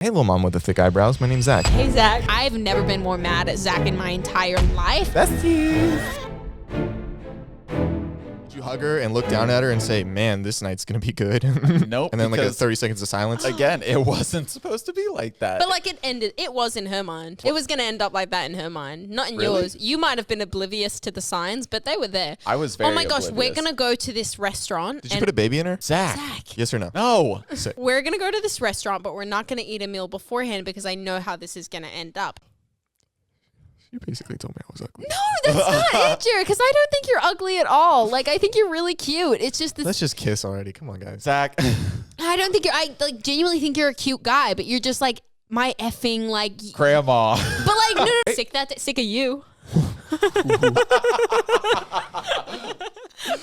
Hey, little mom with the thick eyebrows. My name's Zach. Hey, Zach. I've never been more mad at Zach in my entire life. Besties. Did you hug her and look down at her and say, man, this night's going to be good? Nope. And then like a 30 seconds of silence? Again, it wasn't supposed to be like that. But like it was in her mind. It was going to end up like that in her mind, not in Really? yours. You might have been oblivious to the signs, but they were there. I was very Oh my gosh, we're oblivious. going to go to this restaurant. Did you put a baby in her? Zach. Yes or no? No. We're going to go to this restaurant, but we're not going to eat a meal beforehand because I know how this is going to end up. You basically told me I was ugly. No, that's not it, Jared, because I don't think you're ugly at all. Like, I think you're really cute. It's just this. Let's just kiss already. Come on, guys. Zach. I don't think I like genuinely think you're a cute guy, but you're just like my effing like. Grandma. But like, no. Sick of you.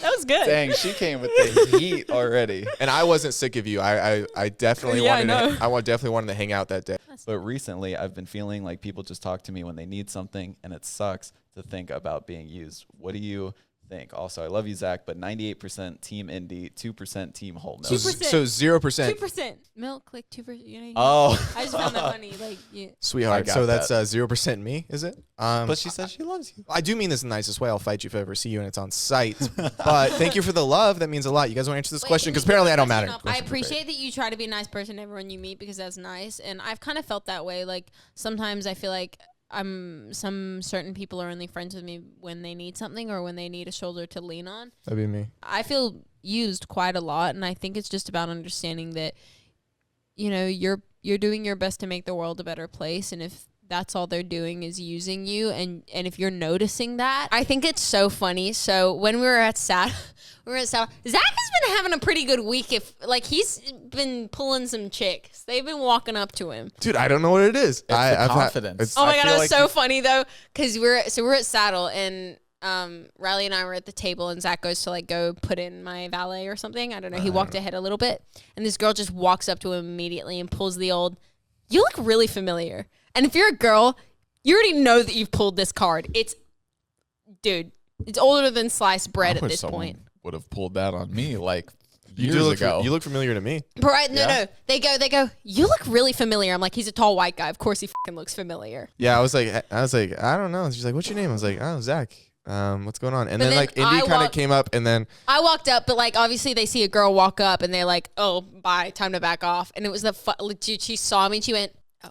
That was good. Dang, she came with the heat already. And I wasn't sick of you. I definitely Yeah, wanted I know. to. Definitely wanted to hang out that day. But recently, I've been feeling like people just talk to me when they need something, and it sucks to think about being used. What do you think? Also, I love you, Zach, but 98% Team Indy, 2% Team Whole Milk. So 0%. 2% milk, like 2%. You know, Oh. I just found that funny. Like, yeah. Sweetheart. I got So that's that. 0% me, is it? But she says she loves you. I do mean this in the nicest way. I'll fight you if I ever see you and it's on site. But thank you for the love. That means a lot. You guys want to answer this question? Because apparently I don't matter. I appreciate that you try to be a nice person to everyone you meet because that's nice. And I've kind of felt that way. Like, sometimes I feel like some certain people are only friends with me when they need something or when they need a shoulder to lean on. That'd be me. I feel used quite a lot, and I think it's just about understanding that, you know, you're doing your best to make the world a better place, and if that's all they're doing is using you, and if you're noticing that, I think it's so funny. So when we were at Zach has been having a pretty good week. If like he's been pulling some chicks, they've been walking up to him. Dude, I don't know what it is. I've confidence. Oh my I god, feel it was like so funny though, because we're at Saddle and Riley and I were at the table and Zach goes to like go put in my valet or something. I don't know. He walked ahead a little bit and this girl just walks up to him immediately and pulls the old, "You look really familiar." And if you're a girl, you already know that you've pulled this card. It's older than sliced bread at this point. Would have pulled that on me like You years ago. You look familiar to me. But right, no. They go, "You look really familiar." I'm like, he's a tall white guy. Of course he fucking looks familiar. Yeah, I was like, I don't know. She's like, what's your name? I was like, oh, Zach. What's going on? And then then like Indy I kind of walked- came up, and then I walked up, but like obviously they see a girl walk up and they're like, "Oh, bye, time to back off." And it was legit. She saw me and she went, "Oh,"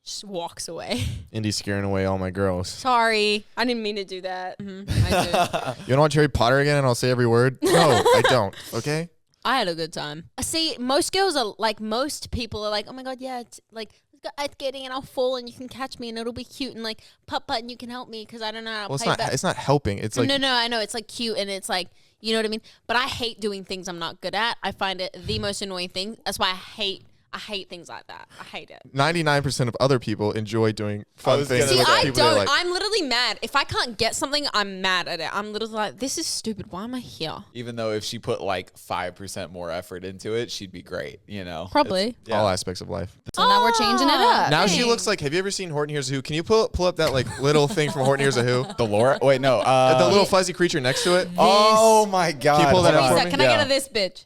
just walks away. Indy's scaring away all my girls. Sorry, I didn't mean to do that. I did. You want to watch Harry Potter again, and I'll say every word? No, I don't. Okay. I had a good time. See, most girls are like, most people are like, "Oh my god, yeah, it's like let's go ice skating and I'll fall and you can catch me and it'll be cute and like putt and you can help me because I don't know how to Well, play that." it's not helping. It's like No, I know it's like cute and it's like, you know what I mean. But I hate doing things I'm not good at. I find it the most annoying thing. That's why I hate things like that. I hate it. 99% of other people enjoy doing fun was things. gonna with See, I people they're don't. like, I'm literally mad. If I can't get something, I'm mad at it. I'm literally like, this is stupid. Why am I here? Even though if she put like 5% more effort into it, she'd be great, you know? Probably. It's- yeah. all aspects of life. So now we're changing it up. Now she looks like, have you ever seen Horton Hears a Who? Can you pull up that like little thing from Horton Hears a Who? The Laura? Wait, no. The little fuzzy creature next to it? Oh my God. Can you pull that Hold up on. for me? Can I get a this bitch?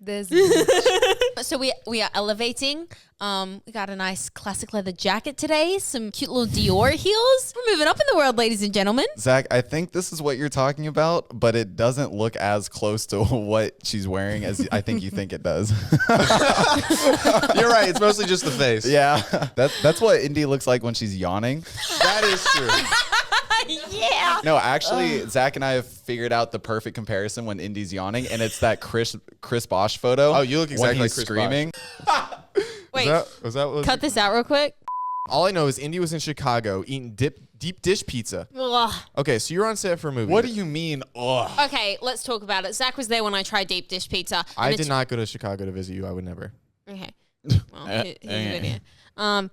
This So we are elevating. We got a nice classic leather jacket today. Some cute little Dior heels. We're moving up in the world, ladies and gentlemen. Zach, I think this is what you're talking about, but it doesn't look as close to what she's wearing as I think you think it does. You're right. It's mostly just the face. Yeah. That's what Indy looks like when she's yawning. That is true. Yeah. No, actually, Zach and I have figured out the perfect comparison when Indy's yawning, and it's that Chris Bosch photo. Oh, you look exactly when like he's Chris screaming. Wait, Was that what cut this out real quick. All I know is Indy was in Chicago eating deep dish pizza. Ugh. Okay, so you're on set for a movie. What do you mean? Ugh. Okay, let's talk about it. Zach was there when I tried deep dish pizza. and I it's- did not go to Chicago to visit you. I would never. Okay. Well, here's a video.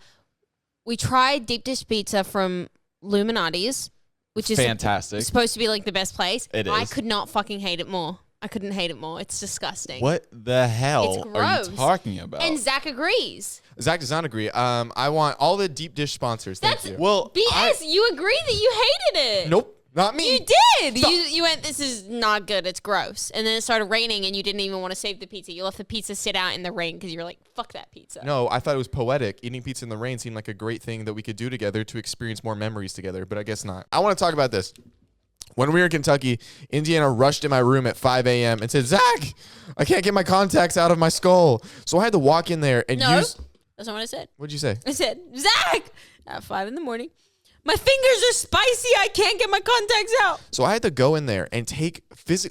We tried deep dish pizza from Illuminati's, which is Fantastic. supposed to be like the best place. It I is. could not fucking hate it more. I couldn't hate it more. It's disgusting. What the hell It's are you gross. talking about? And Zach agrees. Zach does not agree. I want all the deep dish sponsors. Thank That's you. well, BS. You agree that you hated it. Nope. Not me. You did. You went, this is not good. It's gross. And then it started raining and you didn't even want to save the pizza. You left the pizza sit out in the rain because you were like, fuck that pizza. No, I thought it was poetic. Eating pizza in the rain seemed like a great thing that we could do together to experience more memories together, but I guess not. I want to talk about this. When we were in Kentucky, Indiana rushed in my room at 5 a.m. and said, Zach, I can't get my contacts out of my skull. So I had to walk in there and use... That's not what I said. What'd you say? I said, Zach, at 5 a.m, my fingers are spicy. I can't get my contacts out. So I had to go in there and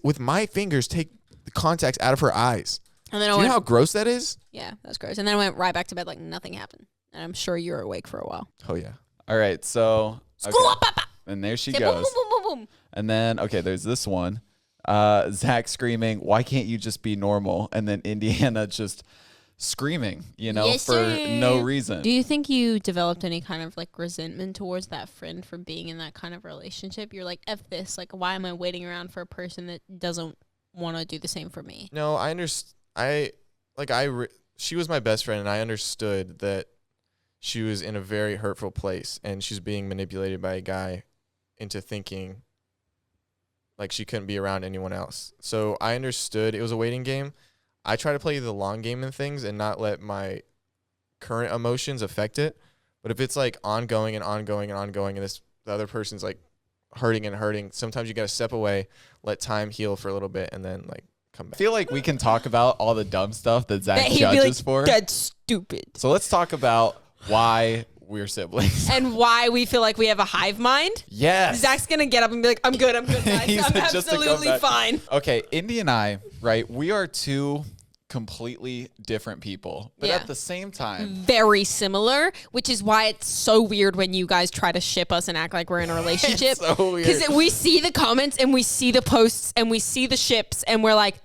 with my fingers, take the contacts out of her eyes. And then Do you know how gross that is? Yeah, that's gross. And then I went right back to bed like nothing happened. And I'm sure you were awake for a while. Oh, yeah. All right, so okay. And there she Say goes. boom, boom, boom, boom, boom. And then there's this one. Zach screaming, "Why can't you just be normal?" And then Indiana just screaming, Yes, for sir. no reason. Do you think you developed any kind of like resentment towards that friend for being in that kind of relationship? You're like, F this. Like, why am I waiting around for a person that doesn't want to do the same for me? No, I understand. She was my best friend, and I understood that she was in a very hurtful place, and she's being manipulated by a guy into thinking like she couldn't be around anyone else. So I understood it was a waiting game. I try to play the long game in things and not let my current emotions affect it. But if it's like ongoing and ongoing and ongoing, and the other person's like hurting and hurting, sometimes you got to step away, let time heal for a little bit, and then like come back. I feel like we can talk about all the dumb stuff that Zach He'd be judges like, for. That's stupid. So let's talk about why we're siblings. And why we feel like we have a hive mind. Yes. Zach's going to get up and be like, I'm good, guys. He I'm said just to come absolutely back. fine. Okay, Indy and I, right, we are two completely different people. But Yeah. at the same time, Very similar, which is why it's so weird when you guys try to ship us and act like we're in a relationship. It's so weird. Because we see the comments and we see the posts and we see the ships and we're like,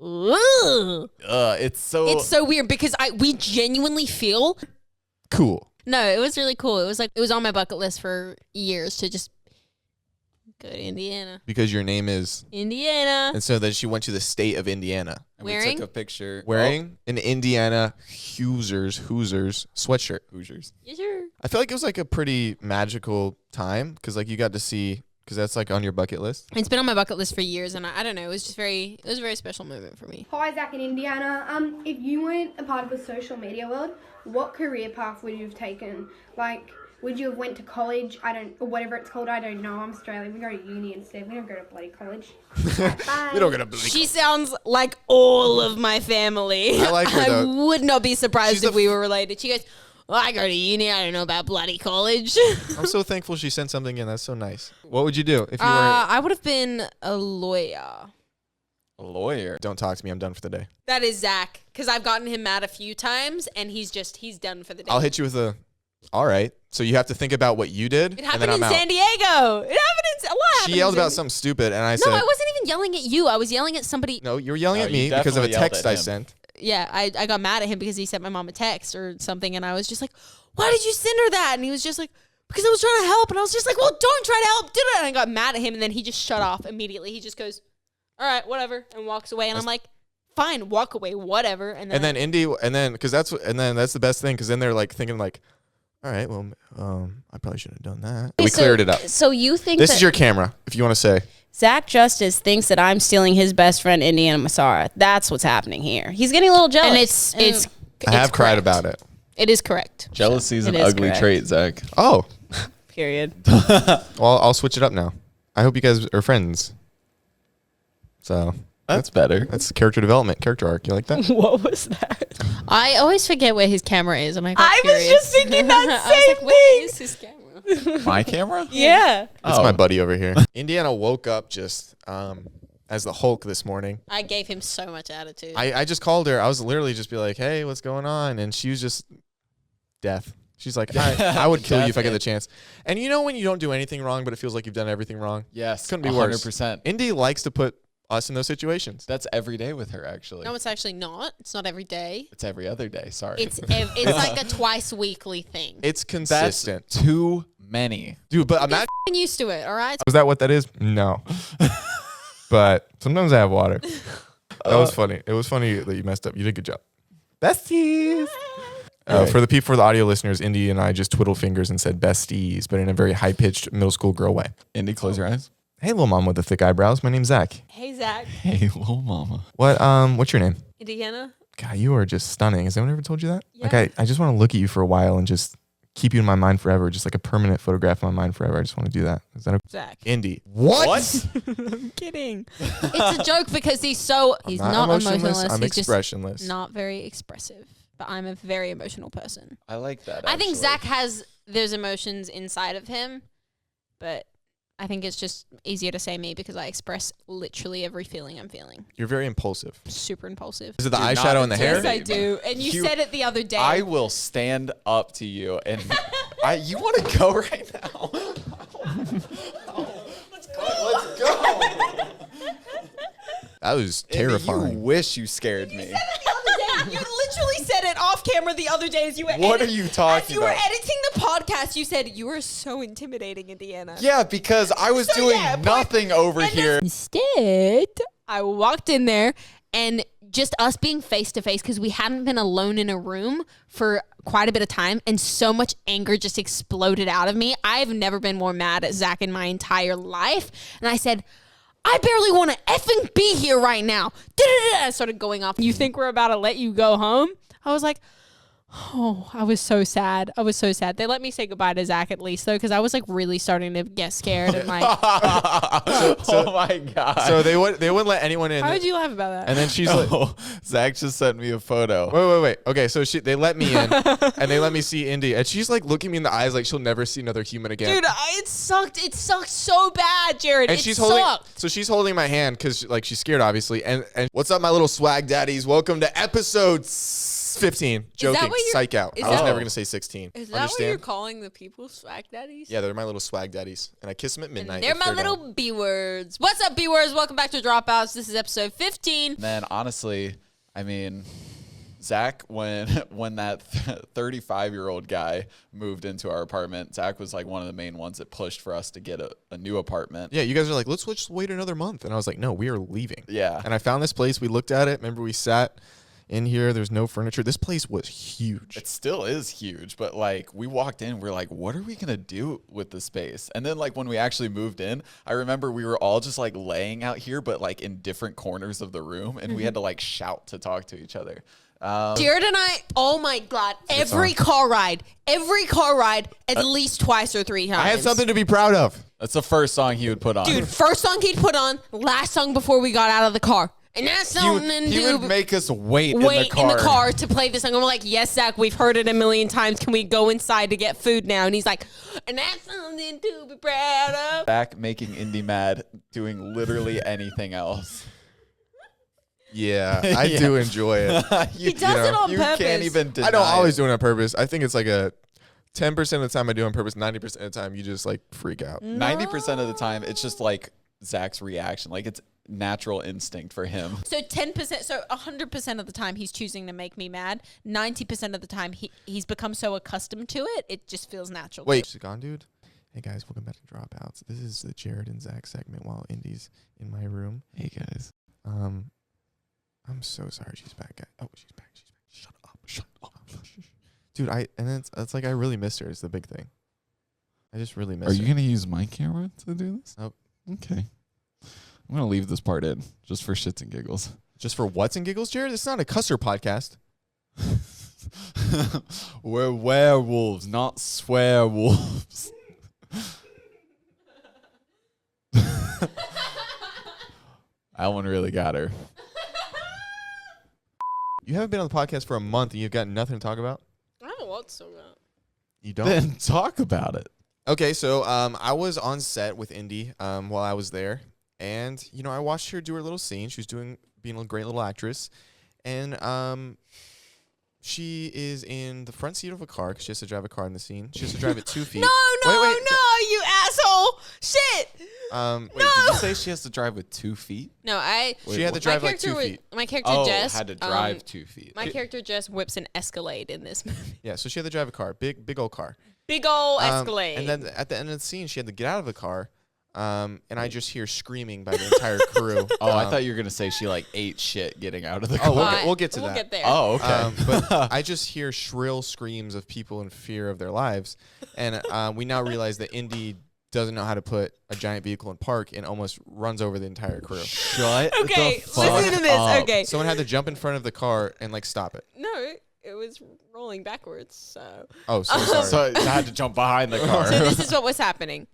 ooh. it's It's so weird because we genuinely feel. Cool. No, it was really cool. It was on my bucket list for years to just go to Indiana. Because your name is... Indiana. And so then she went to the state of Indiana. and we Wearing? took a picture. Wearing an Indiana Hoosiers sweatshirt. Hoosiers. Yes, sir. I feel like it was like a pretty magical time because like you got to see, because that's like on your bucket list. It's been on my bucket list for years, and I don't know. It was a very special moment for me. Hi, Zach in Indiana. If you weren't a part of the social media world, what career path would you have taken? Like, would you have went to college? Or whatever it's called. I don't know. I'm Australian. We go to uni instead. We don't go to bloody college. Bye. We don't get a She sounds like all of my family. I like her, I though. would not be surprised She's if the we were related. She goes, well, I go to uni. I don't know about bloody college. I'm so thankful she sent something in. That's so nice. What would you do if you were... I would have been a lawyer. A lawyer. Don't talk to me. I'm done for the day. That is Zach, because I've gotten him mad a few times, and he's done for the day. I'll hit you with a... All right. So you have to think about what you did, It and happened then I'm in out. San Diego. What happened She in yelled San about something stupid, and I No, said... I wasn't even yelling at you. I was yelling at somebody. No, you were yelling No, at you me because of a definitely yelled text at I him. sent. Yeah, I got mad at him because he sent my mom a text or something, and I was just like, why did you send her that? And he was just like, because I was trying to help. And I was just like, well, don't try to help. And I got mad at him, and then he just shut off immediately. He just goes, all right, whatever, and walks away. And I'm like, fine, walk away, whatever. And then Because that's the best thing, because then they're like thinking like, all right, well, I probably shouldn't have done that. We cleared it up. So you think This that is your camera, if you want to say. Zach Justice thinks that I'm stealing his best friend, Indiana Massara. That's what's happening here. He's getting a little jealous. and it's I have cried correct. about it. It is correct. Jealousy is It an is ugly correct. trait, Zach. Oh, period. well, I'll switch it up now. I hope you guys are friends. So That's better. that's character development, character arc. You like that? What was that? I always forget where his camera is. I was just thinking that I was same like, where is his camera? My camera? Yeah. That's Oh. my buddy over here. Indiana woke up just as the Hulk this morning. I gave him so much attitude. I just called her. I was literally just be like, hey, what's going on? And she was just deaf. She's like, I would kill you if I get the chance. And you know when you don't do anything wrong, but it feels like you've done everything wrong? Yes. Couldn't be worse. 100%. Indy likes to put us in those situations. That's every day with her, actually. No, it's actually not. It's not every day. It's every other day. Sorry. It's like a twice weekly thing. It's That's consistent. too many. Dude, but imagine... I'm used to it, all right? Was that what that is? No. But sometimes I have water. That was funny. It was funny that you messed up. You did a good job. Besties. For the audio listeners, Indy and I just twiddled fingers and said besties, but in a very high-pitched middle school girl way. Indy, close your eyes. Hey, little mom with the thick eyebrows. My name's Zach. Hey, Zach. Hey, little mama. What's your name? Indiana. God, you are just stunning. Has anyone ever told you that? Yeah. Like, I just want to look at you for a while and just keep you in my mind forever, just like a permanent photograph in my mind forever. I just want to do that. Is that okay? Zach. Indy. What? I'm kidding. It's a joke because he's not emotionless. I'm He's expressionless. just not very expressive. But I'm a very emotional person. I like that. I think actually. Zach has those emotions inside of him, but I think it's just easier to say me because I express literally every feeling I'm feeling. You're very impulsive. Super impulsive. Is it the Do not eyeshadow and the hair? Yes, I do. And you said it the other day. I will stand up to you, and you want to go right now? Let's go. That was terrifying. You wish you scared me. You literally said it off camera the other day as you were What are you talking as you were about? editing the podcast. You said you were so intimidating, Indiana. Yeah, because I was doing nothing over here. Instead, I walked in there and just us being face to face because we hadn't been alone in a room for quite a bit of time, and so much anger just exploded out of me. I've never been more mad at Zach in my entire life. And I said, I barely want to effing be here right now. I started going off. You think we're about to let you go home? I was like, oh, I was so sad. They let me say goodbye to Zach at least, though, because I was like really starting to get scared and like. Oh my god! So they wouldn't let anyone in. How did you laugh about that? And then she's like, Zach just sent me a photo. wait. Okay, so they let me in, and they let me see Indy, and she's like looking me in the eyes like she'll never see another human again. Dude, it sucked. It sucked so bad, Jared. And she's holding my hand because like she's scared, obviously. And what's up, my little swag daddies? Welcome to episode 15. Joking. Psych out. I was never gonna say 16. Is that what you're calling the people swag daddies? Yeah, they're my little swag daddies, and I kiss them at midnight. And they're my little B words. What's up, B words? Welcome back to Dropouts. This is episode 15. Man, honestly, I mean, Zach, when that 35-year-old guy moved into our apartment, Zach was like one of the main ones that pushed for us to get a new apartment. Yeah, you guys are like, let's just wait another month, and I was like, no, we are leaving. Yeah. And I found this place. We looked at it. Remember, we sat in here. There's no furniture. This place was huge. It still is huge, but like we walked in, we're like, what are we gonna do with the space? And then like when we actually moved in, I remember we were all just like laying out here, but like in different corners of the room, and we had to like shout to talk to each other. Jared and I, oh my God, every car ride, at least twice or three times. I had something to be proud of. That's the first song he would put on. Dude, first song he'd put on, last song before we got out of the car. And that's something he would make us wait in the car to play this song. I'm like, yes, Zach, we've heard it a million times. Can we go inside to get food now? And he's like, and that's something to be proud of. Zach making Indy mad, doing literally anything else. Yeah, I do enjoy it. He does it on purpose. You can't even deny I don't always it. do it on purpose. I think it's like a 10% of the time I do it on purpose. 90% of the time you just like freak out. 90% of the time, it's just like Zach's reaction. Like it's natural instinct for him. So 10%, so 100% of the time he's choosing to make me mad. 90% of the time he's become so accustomed to it, it just feels natural. Wait, she's gone, dude? Hey guys, welcome back to Dropouts. This is the Jared and Zach segment while Indy's in my room. Hey guys. I'm so sorry she's back. Oh, she's back. Shut up. Dude, it's like I really missed her is the big thing. I just really miss her. Are you going to use my camera to do this? Nope. Okay. I'm going to leave this part in just for shits and giggles. Just for what's and giggles, Jared? It's not a cusser podcast. We're werewolves, not swearwolves. That one really got her. You haven't been on the podcast for a month and you've got nothing to talk about? I don't know what to talk about. You don't? Then talk about it. Okay, so I was on set with Indy while I was there. And, you know, I watched her do her little scene. She was being a great little actress. And she is in the front seat of a car because she has to drive a car in the scene. She has to drive it 2 feet. No, you asshole. Shit. Wait, did you say she has to drive with 2 feet? No, she had to drive like 2 feet. My character Jess had to drive 2 feet. My character Jess whips an Escalade in this movie. Yeah, so she had to drive a car, big old car. Big old Escalade. And then at the end of the scene, she had to get out of the car and I just hear screaming by the entire crew. Oh, I thought you were gonna say she like ate shit getting out of the car. Oh, we'll get to we'll that. get there. Oh, okay. But I just hear shrill screams of people in fear of their lives, and we now realize that Indy doesn't know how to put a giant vehicle in park and almost runs over the entire crew. Shut Okay, the fuck listen to this. up. Okay. Someone had to jump in front of the car and like stop it. No, it was rolling backwards. So. Oh, so sorry. So I had to jump behind the car. So this is what was happening.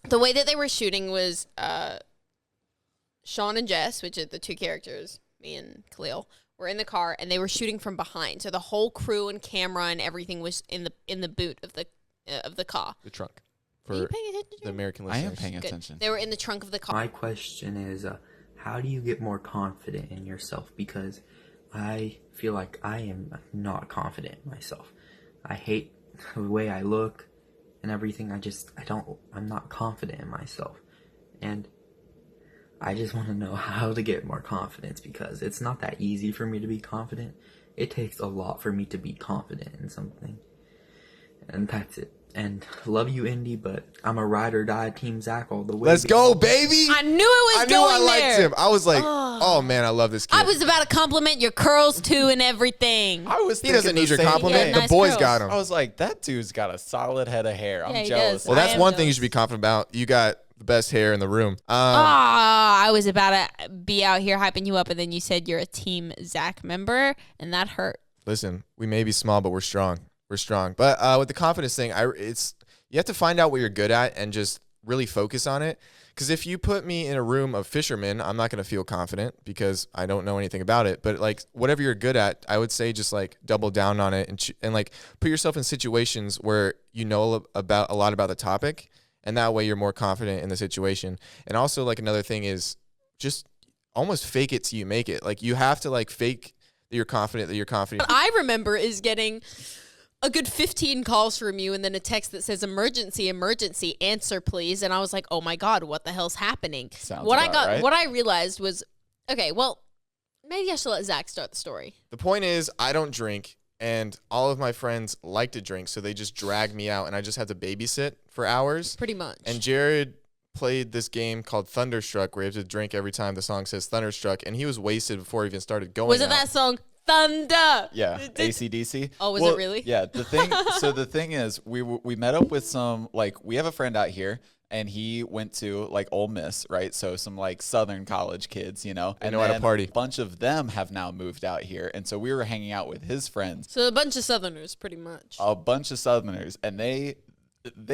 The way that they were shooting was Sean and Jess, which are the two characters, me and Khalil, were in the car and they were shooting from behind. So the whole crew and camera and everything was in the boot of the car. The trunk. Are you For paying attention? the American I listeners. am paying Good. attention. They were in the trunk of the car. My question is, how do you get more confident in yourself? Because I feel like I am not confident in myself. I hate the way I look and everything. I'm not confident in myself. And I just want to know how to get more confidence, because it's not that easy for me to be confident. It takes a lot for me to be confident in something. And that's it. And love you, Indy, but I'm a ride or die Team Zach all the way. Let's go, baby. I knew it was I knew going I liked there. him. I was like, oh man, I love this kid. I was about to compliment your curls too and everything. I was He doesn't thinking need the your same compliment. thing. Yeah, The nice boys curls. got him. I was like, that dude's got a solid head of hair. Yeah, I'm he jealous. does. Well, that's I am one thing you jealous. should be confident about. You got the best hair in the room. I was about to be out here hyping you up, and then you said you're a Team Zach member, and that hurt. Listen, we may be small, but we're strong. We're strong. But with the confidence thing, you have to find out what you're good at and just really focus on it. Because if you put me in a room of fishermen, I'm not going to feel confident because I don't know anything about it. But like whatever you're good at, I would say just like double down on it and like put yourself in situations where you know about a lot about the topic, and that way you're more confident in the situation. And also like another thing is just almost fake it till you make it. Like you have to like fake that you're confident. What I remember is getting a good 15 calls from you and then a text that says emergency, answer please. And I was like, oh my God, what the hell's happening? Sounds What about right. what I realized was, okay, well, maybe I should let Zach start the story. The point is, I don't drink, and all of my friends like to drink, so they just drag me out, and I just have to babysit for hours. Pretty much. And Jared played this game called Thunderstruck, where you have to drink every time the song says Thunderstruck, and he was wasted before he even started going. Was it out. that song, Thunder? Yeah, AC/DC. Oh, was it really? Yeah. The thing is, we met up with some, like, we have a friend out here, and he went to like Ole Miss, right? So some like Southern college kids, you know. They know how to then party. A bunch of them have now moved out here, and so we were hanging out with his friends, So a bunch of Southerners, pretty much. a bunch of Southerners, and they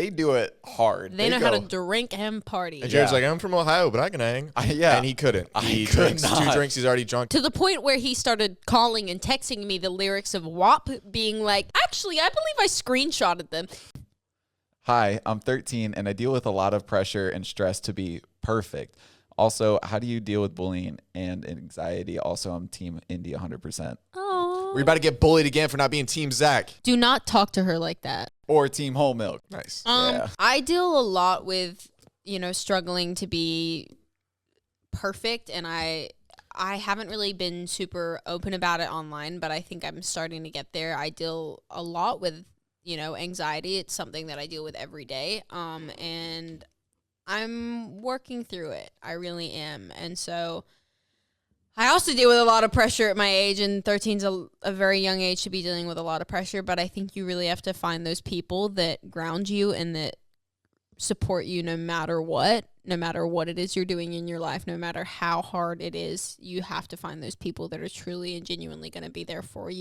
do it hard. They know how to go- drink and party. And Jared's Yeah. like, I'm from Ohio, but I can hang. Yeah. And he couldn't. I He could drinks 2 not. drinks, he's already drunk. To the point where he started calling and texting me the lyrics of WAP, being like, actually, I believe I screenshotted them. Hi, I'm 13 and I deal with a lot of pressure and stress to be perfect. Also, how do you deal with bullying and anxiety? Also, I'm Team Indy 100%. Oh. We're about to get bullied again for not being Team Zach. Do not talk to her like that. Or Team Whole Milk. Nice. Yeah. I deal a lot with, struggling to be perfect, and I haven't really been super open about it online, but I think I'm starting to get there. I deal a lot with, anxiety. It's something that I deal with every day. And I'm working through it. I really am. And so I also deal with a lot of pressure at my age, and 13's a very young age to be dealing with a lot of pressure, but I think you really have to find those people that ground you and that support you no matter what it is you're doing in your life, no matter how hard it is. You have to find those people that are truly and genuinely going to be there for you.